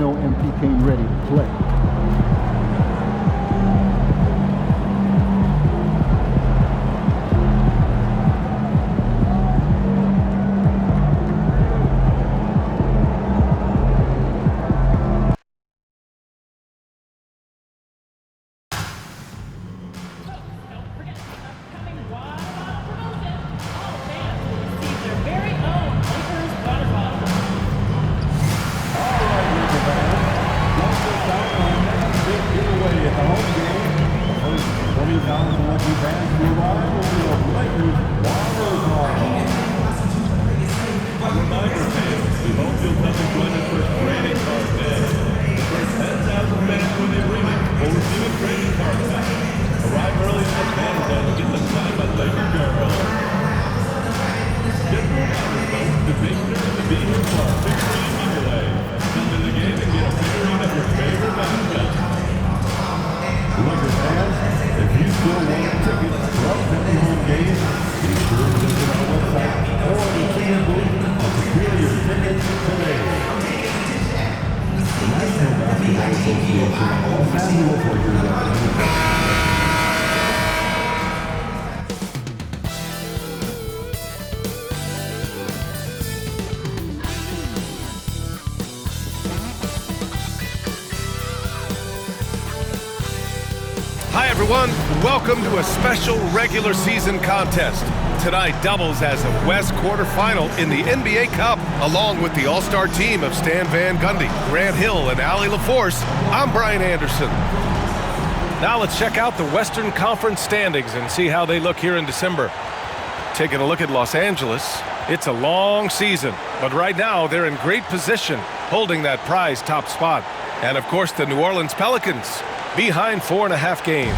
know MP came ready to play. Hi everyone, welcome to a special regular season contest. Tonight doubles as a West quarterfinal in the NBA Cup, along with the all-star team of Stan Van Gundy, Grant Hill, and Allie LaForce. I'm Brian Anderson. Now let's check out the Western Conference standings and see how they look here in December. Taking a look at Los Angeles, it's a long season, but right now they're in great position, holding that prize top spot. And of course the New Orleans Pelicans, behind 4.5 games.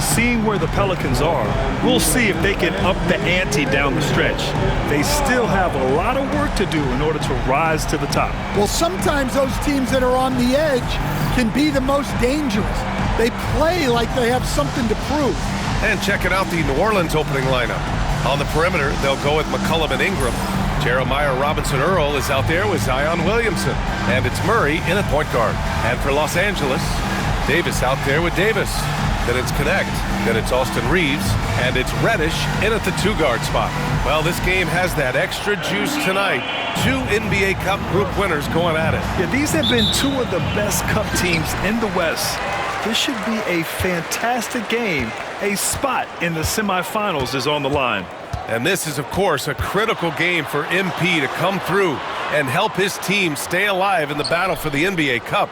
Seeing where the Pelicans are, we'll see if they can up the ante down the stretch. They still have a lot of work to do in order to rise to the top. Well, sometimes those teams that are on the edge can be the most dangerous. They play like they have something to prove. And checking out the New Orleans opening lineup. On the perimeter, they'll go with McCollum and Ingram. Jeremiah Robinson-Earl is out there with Zion Williamson. And it's Murray in at point guard. And for Los Angeles, Davis out there with Davis. Then it's Connect. Then it's Austin Reeves. And it's Reddish in at the 2-guard spot. Well, this game has that extra juice tonight. 2 NBA Cup group winners going at it. Yeah, these have been 2 of the best Cup teams in the West. This should be a fantastic game. A spot in the semifinals is on the line. And this is, of course, a critical game for MP to come through and help his team stay alive in the battle for the NBA Cup.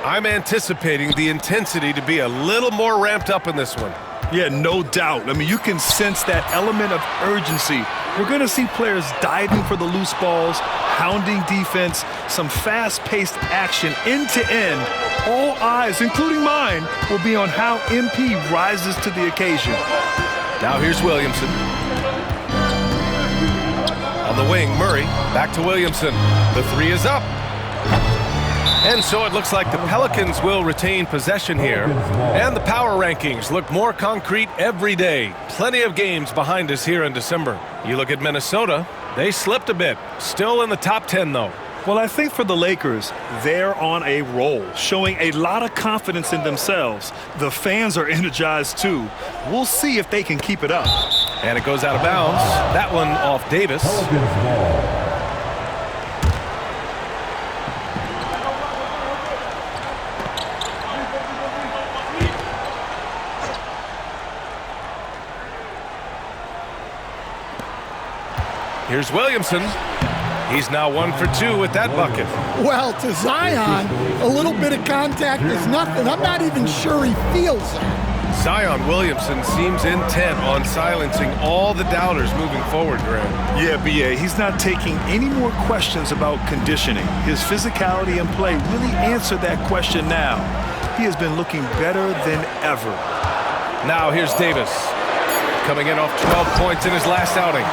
I'm anticipating the intensity to be a little more ramped up in this one. Yeah, no doubt. I mean, you can sense that element of urgency. We're going to see players diving for the loose balls, hounding defense, some fast-paced action end-to-end. All eyes, including mine, will be on how MP rises to the occasion. Now here's Williamson. On the wing, Murray. Back to Williamson. The 3 is up. And so it looks like the Pelicans will retain possession here. And the power rankings look more concrete every day. Plenty of games behind us here in December. You look at Minnesota, they slipped a bit. Still in the top 10, though. Well, I think for the Lakers, they're on a roll, showing a lot of confidence in themselves. The fans are energized, too. We'll see if they can keep it up. And it goes out of bounds. That one off Davis. Here's Williamson. He's now 1 for 2 with that bucket. Well, to Zion, a little bit of contact is nothing. I'm not even sure he feels it. Zion Williamson seems intent on silencing all the doubters moving forward, Graham. Yeah, B.A., he's not taking any more questions about conditioning. His physicality and play really answered that question now. He has been looking better than ever. Now here's Davis, coming in off 12 points in his last outing.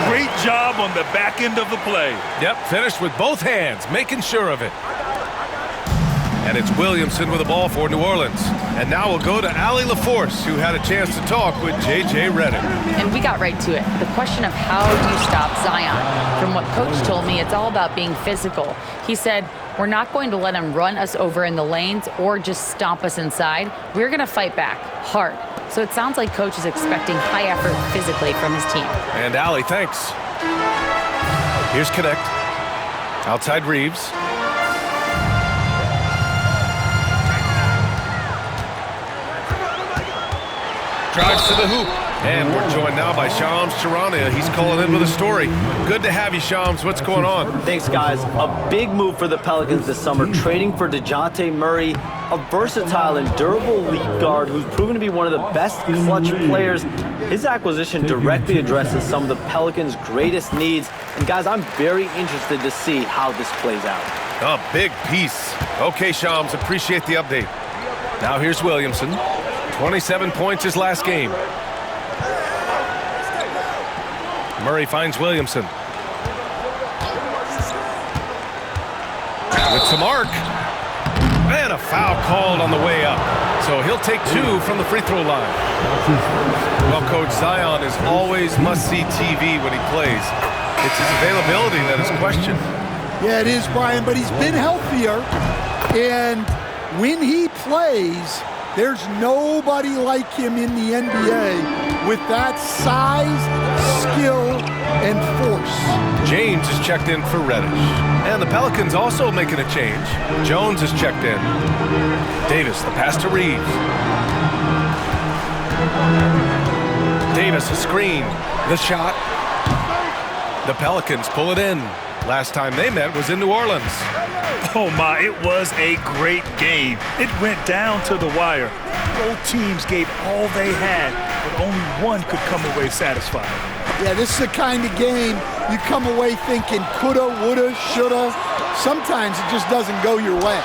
Great job on the back end of the play. Yep, finished with both hands, making sure of it. And it's Williamson with the ball for New Orleans. And now we'll go to Allie LaForce, who had a chance to talk with J.J. Redick. And we got right to it. The question of how do you stop Zion? From what Coach told me, it's all about being physical. He said, We're not going to let him run us over in the lanes or just stomp us inside. We're going to fight back hard. So it sounds like coach is expecting high effort physically from his team. And Allie, thanks. Here's Connect. Outside Reeves. Drives to the hoop. And we're joined now by Shams Charania. He's calling in with a story. Good to have you, Shams. What's going on? Thanks, guys. A big move for the Pelicans this summer, trading for DeJounte Murray, a versatile and durable lead guard who's proven to be one of the best clutch players. His acquisition directly addresses some of the Pelicans' greatest needs. And, guys, I'm very interested to see how this plays out. A big piece. Okay, Shams, appreciate the update. Now here's Williamson. 27 points his last game. Murray finds Williamson. With some arc. And a foul called on the way up. So he'll take 2 from the free throw line. Well, Coach, Zion is always must-see TV when he plays. It's his availability that is questioned. Yeah, it is, Brian, but he's been healthier. And when he plays, there's nobody like him in the NBA with that size, skill, and force. James is checked in for Reddish. And the Pelicans also making a change. Jones is checked in. Davis, the pass to Reeves. Davis, a screen. The shot. The Pelicans pull it in. Last time they met was in New Orleans. Oh my, it was a great game. It went down to the wire. Both teams gave all they had, but only one could come away satisfied. Yeah, this is the kind of game you come away thinking coulda, woulda, shoulda. Sometimes it just doesn't go your way.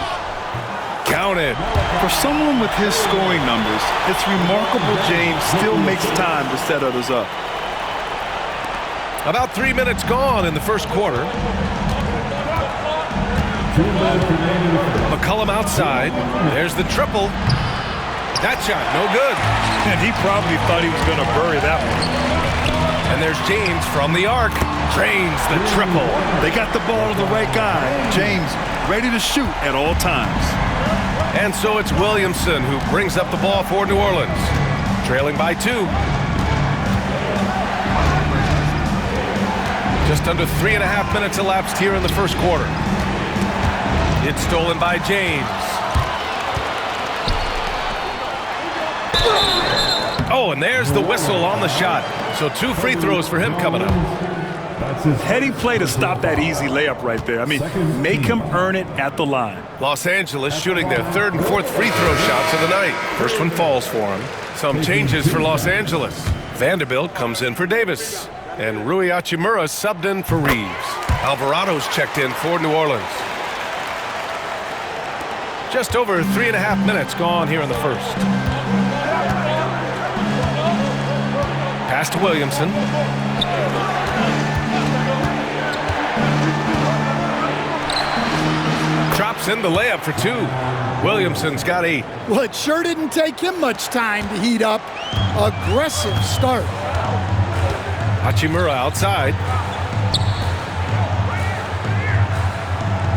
Counted. For someone with his scoring numbers, it's remarkable James still makes time to set others up. About 3 minutes gone in the first quarter. McCollum outside. There's the triple. That shot, no good. And he probably thought he was going to bury that one. And there's James from the arc. Drains the triple. They got the ball to the right guy. James ready to shoot at all times. And so it's Williamson who brings up the ball for New Orleans. Trailing by 2. Just under 3.5 minutes elapsed here in the first quarter. It's stolen by James. Oh, and there's the whistle on the shot. So 2 free throws for him coming up. Heady play to stop that easy layup right there. I mean, make him earn it at the line. Los Angeles shooting their 3rd and 4th free throw shots of the night. First one falls for him. Some changes for Los Angeles. Vanderbilt comes in for Davis. And Rui Hachimura subbed in for Reeves. Alvarado's checked in for New Orleans. Just over 3.5 minutes gone here in the first. Pass to Williamson. Drops in the layup for 2. Williamson's got 8. Well, it sure didn't take him much time to heat up. Aggressive start. Hachimura outside.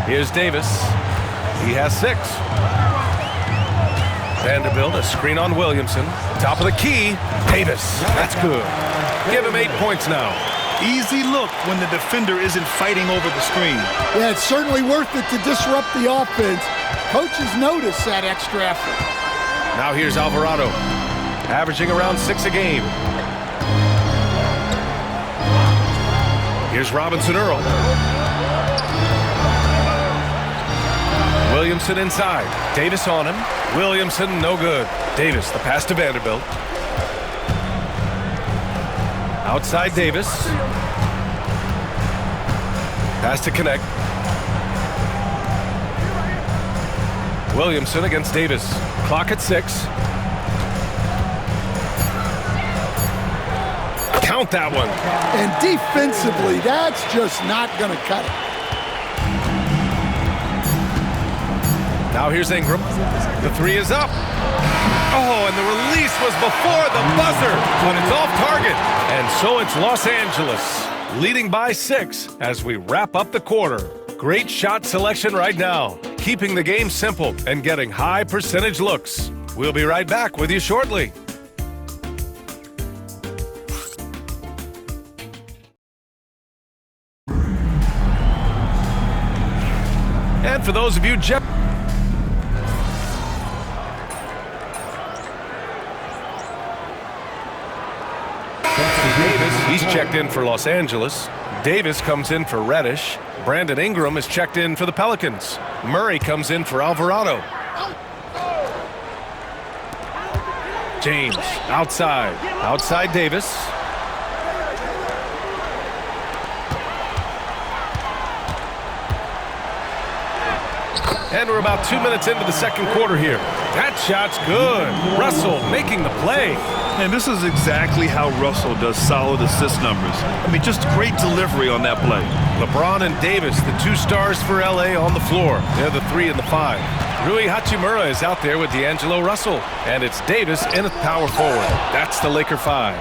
Here's Davis. He has 6. Vanderbilt, a screen on Williamson. Top of the key. Davis. That's good. Give him 8 points now. Easy look when the defender isn't fighting over the screen. Yeah, it's certainly worth it to disrupt the offense. Coaches notice that extra effort. Now here's Alvarado. Averaging around 6 a game. Here's Robinson Earl. Williamson inside. Davis on him. Williamson, no good. Davis, the pass to Vanderbilt. Outside Davis. Pass to Connect. Williamson against Davis. Clock at 6. Count that one. And defensively, that's just not going to cut it. Now here's Ingram. The 3 is up. Oh, and the release was before the buzzer, but it's off target. And so it's Los Angeles, leading by 6 as we wrap up the quarter. Great shot selection right now, keeping the game simple and getting high percentage looks. We'll be right back with you shortly. And for those of you Davis, he's checked in for Los Angeles. Davis comes in for Reddish. Brandon Ingram is checked in for the Pelicans. Murray comes in for Alvarado. James, outside Davis. And we're about 2 minutes into the second quarter here. That shot's good. Russell making the play. And this is exactly how Russell does solid assist numbers. I mean, just great delivery on that play. LeBron and Davis, the 2 stars for LA on the floor. They're the 3 and the 5. Rui Hachimura is out there with D'Angelo Russell. And it's Davis in at power forward. That's the Laker 5.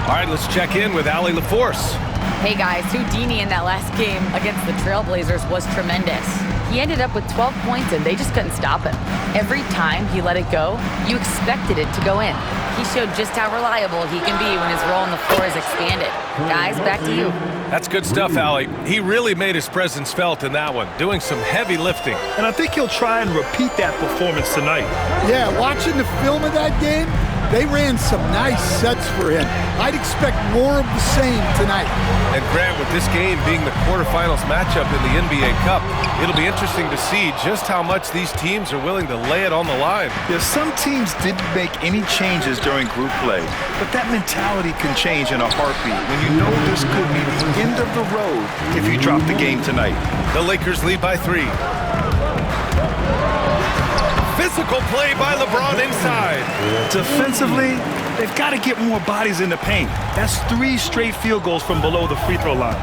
All right, let's check in with Allie LaForce. Hey guys, Houdini in that last game against the Trailblazers was tremendous. He ended up with 12 points and they just couldn't stop him. Every time he let it go, you expected it to go in. He showed just how reliable he can be when his role on the floor is expanded. Guys, back to you. That's good stuff, Allie. He really made his presence felt in that one, doing some heavy lifting. And I think he'll try and repeat that performance tonight. Yeah, watching the film of that game, they ran some nice sets for him. I'd expect more of the same tonight. And Grant, with this game being the quarterfinals matchup in the NBA Cup, it'll be interesting to see just how much these teams are willing to lay it on the line. Yeah, some teams didn't make any changes during group play, but that mentality can change in a heartbeat when you know this could be the end of the road if you drop the game tonight. The Lakers lead by 3. Physical play by LeBron inside. Defensively, they've got to get more bodies in the paint. That's 3 straight field goals from below the free throw line.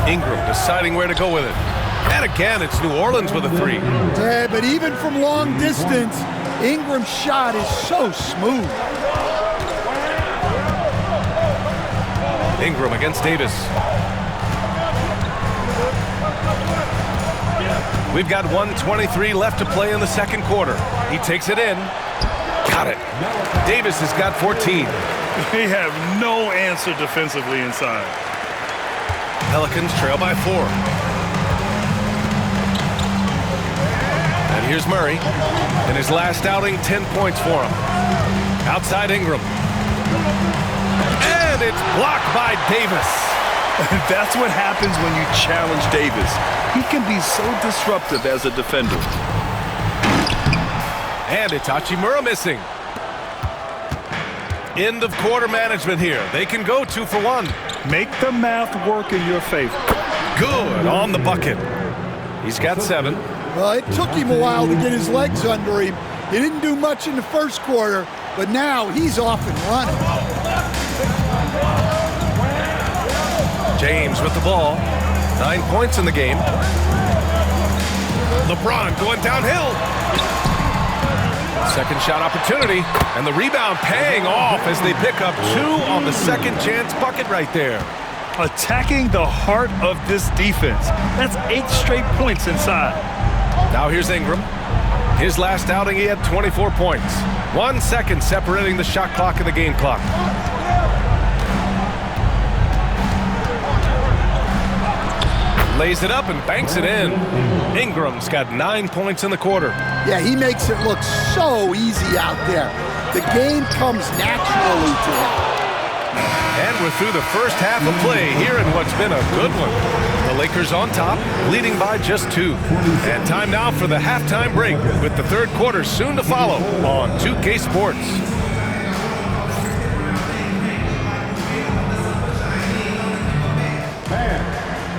Ingram deciding where to go with it. And again, it's New Orleans with a 3. Yeah, but even from long distance, Ingram's shot is so smooth. Ingram against Davis. We've got 1:23 left to play in the second quarter. He takes it in. Got it. Davis has got 14. They have no answer defensively inside. Pelicans trail by 4. And here's Murray. In his last outing, 10 points for him. Outside Ingram. And it's blocked by Davis. That's what happens when you challenge Davis. He can be so disruptive as a defender. And it's Hachimura missing. End of quarter management here. They can go 2 for 1. Make the math work in your favor. Good on the bucket. He's got 7. Well, it took him a while to get his legs under him. He didn't do much in the first quarter, but now he's off and running. James with the ball. 9 points in the game. LeBron going downhill. Second shot opportunity. And the rebound paying off as they pick up 2 on the second chance bucket right there. Attacking the heart of this defense. That's 8 straight points inside. Now here's Ingram. His last outing, he had 24 points. 1 second separating the shot clock and the game clock. Lays it up and banks it in. Ingram's got 9 points in the quarter. Yeah, he makes it look so easy out there. The game comes naturally to him. And we're through the first half of play here in what's been a good one. The Lakers on top, leading by just 2. And time now for the halftime break, with the third quarter soon to follow on 2K Sports.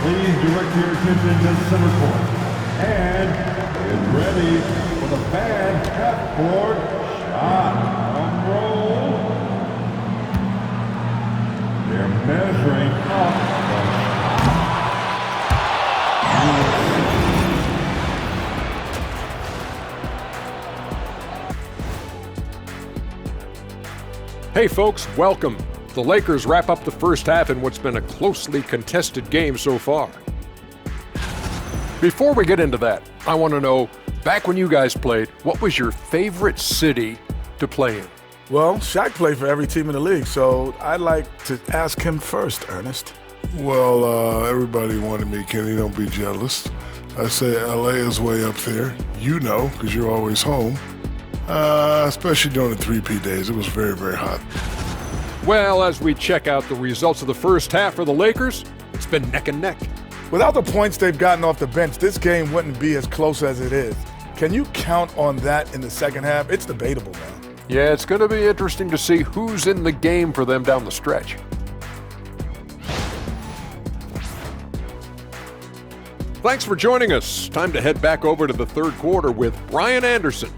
Please direct your attention to center court. And get ready for the bad half-court shot. Drum roll. They're measuring up Hey folks, welcome. The Lakers wrap up the first half in what's been a closely contested game so far. Before we get into that, I want to know, back when you guys played, what was your favorite city to play in? Well, Shaq played for every team in the league, so I'd like to ask him first, Ernest. Well, everybody wanted me, Kenny, don't be jealous. I say LA is way up there. You know, because you're always home. Especially during the 3P days. It was very, very hot. Well, as we check out the results of the first half for the Lakers, it's been neck and neck. Without the points they've gotten off the bench, this game wouldn't be as close as it is. Can you count on that in the second half? It's debatable, man. Yeah, it's going to be interesting to see who's in the game for them down the stretch. Thanks for joining us. Time to head back over to the third quarter with Brian Anderson.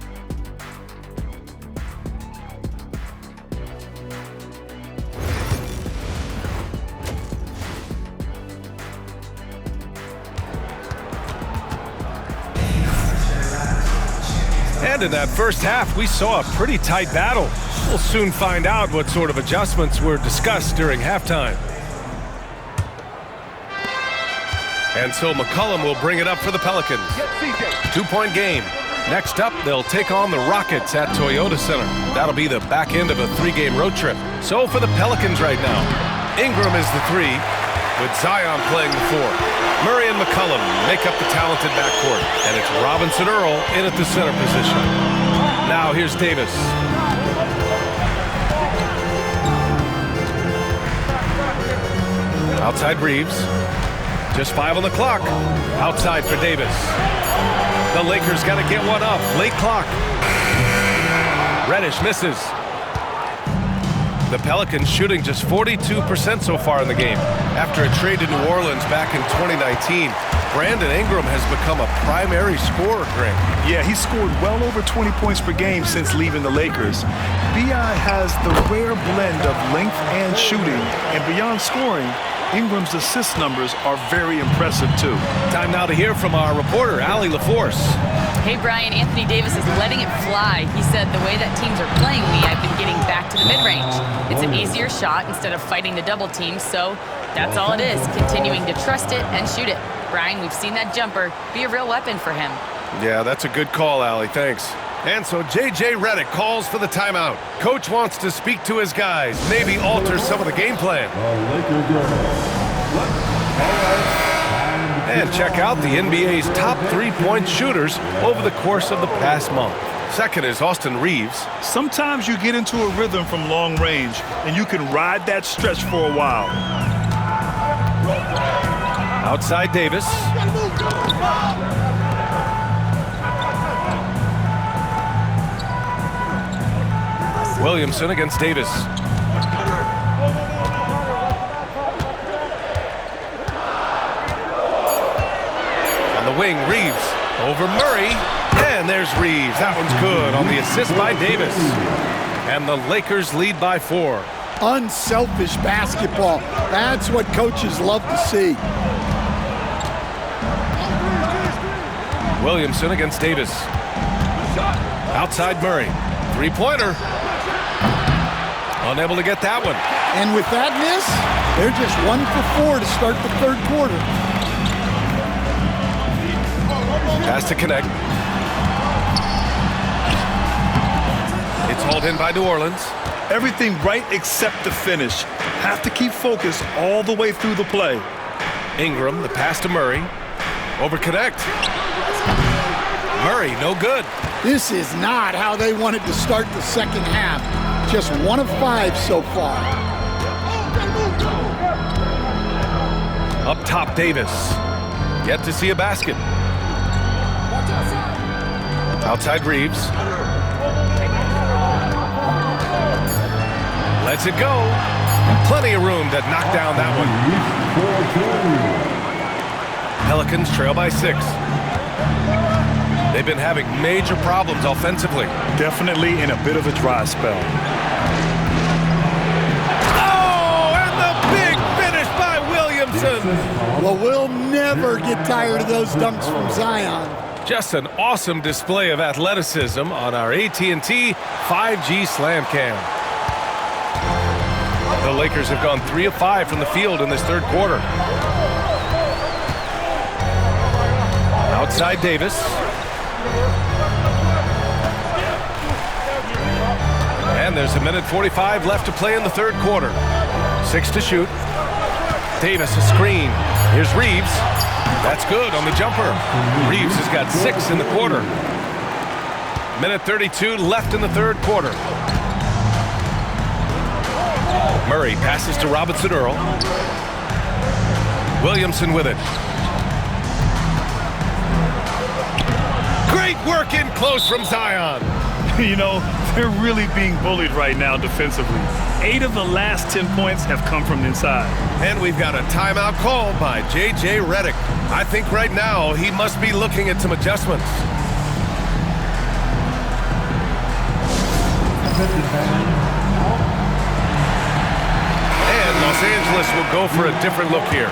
And in that first half, we saw a pretty tight battle. We'll soon find out what sort of adjustments were discussed during halftime. And so McCollum will bring it up for the Pelicans. 2-point game. Next up, they'll take on the Rockets at Toyota Center. That'll be the back end of a 3-game road trip. So for the Pelicans right now, Ingram is the 3, with Zion playing the 4. Murray and McCollum make up the talented backcourt, and it's Robinson Earl in at the center position. Now here's Davis. Outside Reeves. Just 5 on the clock. Outside for Davis. The Lakers got to get one up. Late clock. Reddish misses. The Pelicans shooting just 42% so far in the game. After a trade to New Orleans back in 2019, Brandon Ingram has become a primary scorer, Greg. Yeah, he's scored well over 20 points per game since leaving the Lakers. B.I. has the rare blend of length and shooting, and beyond scoring, Ingram's assist numbers are very impressive, too. Time now to hear from our reporter, Allie LaForce. Hey, Brian, Anthony Davis is letting it fly. He said, the way that teams are playing me, I've been getting back to the mid-range. It's an easier shot instead of fighting the double team, so that's all it is, continuing to trust it and shoot it. Brian, we've seen that jumper be a real weapon for him. Yeah, that's a good call, Allie. Thanks. And so J.J. Redick calls for the timeout. Coach wants to speak to his guys, maybe alter some of the game plan. And check out the NBA's top 3-point shooters over the course of the past month. Second is Austin Reeves. Sometimes you get into a rhythm from long range, and you can ride that stretch for a while. Outside Davis. Williamson against Davis. On the wing, Reeves over Murray. And there's Reeves. That one's good on the assist by Davis. And the Lakers lead by 4. Unselfish basketball. That's what coaches love to see. Williamson against Davis. Outside Murray. 3-pointer. Unable to get that one. And with that miss, they're just 1 for 4 to start the third quarter. Has to connect. It's hauled in by New Orleans. Everything right except the finish. Have to keep focused all the way through the play. Ingram, the pass to Murray. Over connect. Murray, no good. This is not how they wanted to start the second half. Just 1 of 5 so far. Up top, Davis. Yet to see a basket. Outside Reeves. Lets it go. Plenty of room to knock down that one. Pelicans trail by 6. They've been having major problems offensively. Definitely in a bit of a dry spell. Oh, and the big finish by Williamson. Well, we'll never get tired of those dunks from Zion. Just an awesome display of athleticism on our AT&T 5G Slam Cam. The Lakers have gone 3 of 5 from the field in this third quarter. Outside Davis. And there's a minute 45 left to play in the third quarter. 6 to shoot. Davis a screen. Here's Reeves. That's good on the jumper. Reeves has got 6 in the quarter. Minute 32 left in the third quarter. Murray passes to Robinson Earl. Williamson with it. Great work in close from Zion. You know, they're really being bullied right now defensively. 8 of the last 10 points have come from inside. And we've got a timeout called by J.J. Redick. I think right now he must be looking at some adjustments. And Los Angeles will go for a different look here.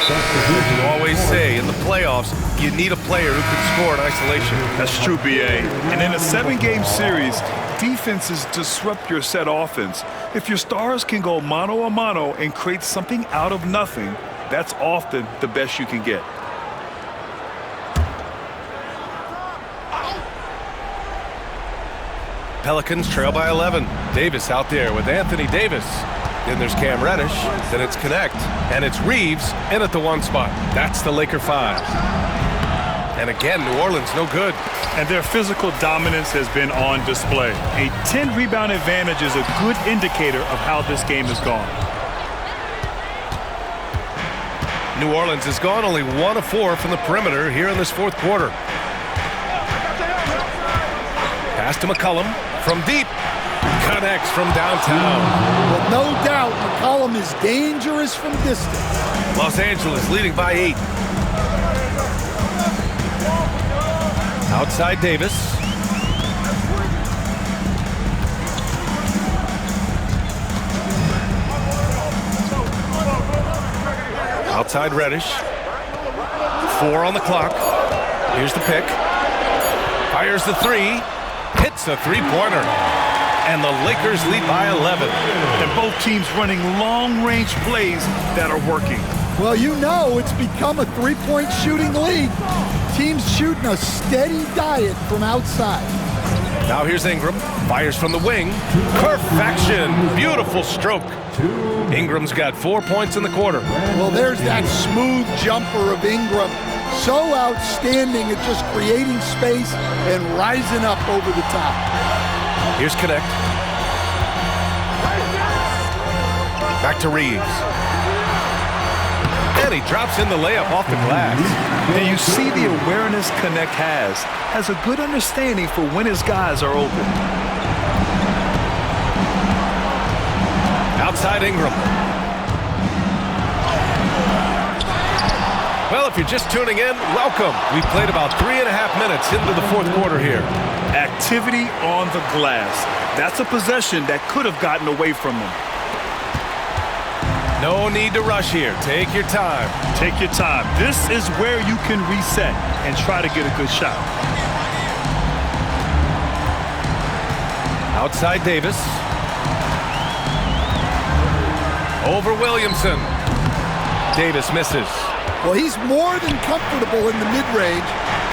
You always say in the playoffs, you need a player who can score in isolation. That's true, B.A. And in a 7-game series, defenses disrupt your set offense. If your stars can go mano-a-mano and create something out of nothing, that's often the best you can get. Pelicans trail by 11. Davis out there with Anthony Davis. Then there's Cam Reddish. Then it's Connect. And it's Reeves in at the 1 spot. That's the Laker 5. And again, New Orleans no good. And their physical dominance has been on display. A 10-rebound advantage is a good indicator of how this game has gone. New Orleans has gone only 1 of 4 from the perimeter here in this fourth quarter. Pass to McCollum from deep. Connects from downtown. But no doubt, McCollum is dangerous from distance. Los Angeles leading by 8. Outside Davis. Outside Reddish. 4 on the clock. Here's the pick. Fires the 3. Hits a three-pointer. And the Lakers lead by 11. And both teams running long-range plays that are working. Well, you know it's become a three-point shooting league. Teams shooting a steady diet from outside. Now here's Ingram. Fires from the wing. Perfection. Beautiful stroke. Ingram's got 4 points in the quarter. Well, there's that smooth jumper of Ingram. So outstanding at just creating space and rising up over the top. Here's Connect. Back to Reeves. And he drops in the layup off the glass. And you see the awareness Connect has a good understanding for when his guys are open. Outside Ingram. Well, if you're just tuning in, welcome. We've played about 3.5 minutes into the fourth quarter here. Activity on the glass. That's a possession that could have gotten away from them. No need to rush here. Take your time. Take your time. This is where you can reset and try to get a good shot. Outside Davis. Over Williamson. Davis misses. Well, he's more than comfortable in the mid-range,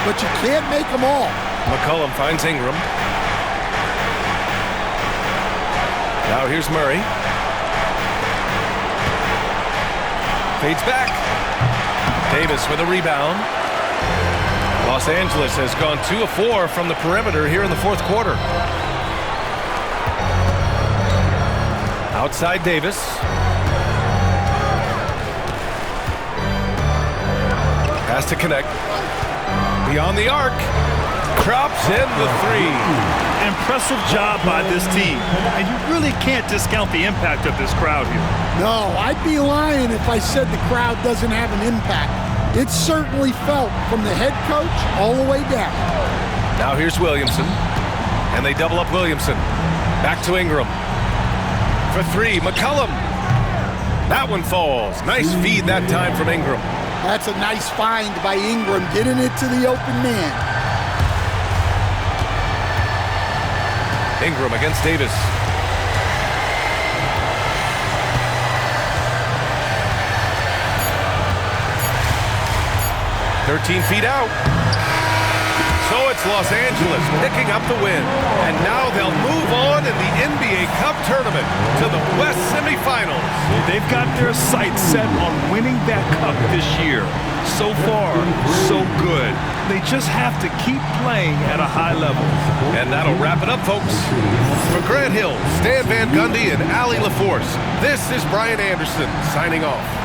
but you can't make them all. McCollum finds Ingram. Now here's Murray. Fades back. Davis with a rebound. Los Angeles has gone 2 of 4 from the perimeter here in the fourth quarter. Outside Davis. Has to connect. Beyond the arc. Drops in the 3. Impressive job by this team. And you really can't discount the impact of this crowd here. No, I'd be lying if I said the crowd doesn't have an impact. It's certainly felt from the head coach all the way down. Now here's Williamson. And they double up Williamson. Back to Ingram. For 3, McCollum. That one falls. Nice feed that time from Ingram. That's a nice find by Ingram, getting it to the open man. Ingram against Davis. 13 feet out. So it's Los Angeles picking up the win. And now they'll move on in the NBA Cup tournament to the West semifinals. They've got their sights set on winning that cup this year. So far, so good. They just have to keep playing at a high level. And that'll wrap it up, folks. For Grant Hill, Stan Van Gundy, and Allie LaForce, this is Brian Anderson signing off.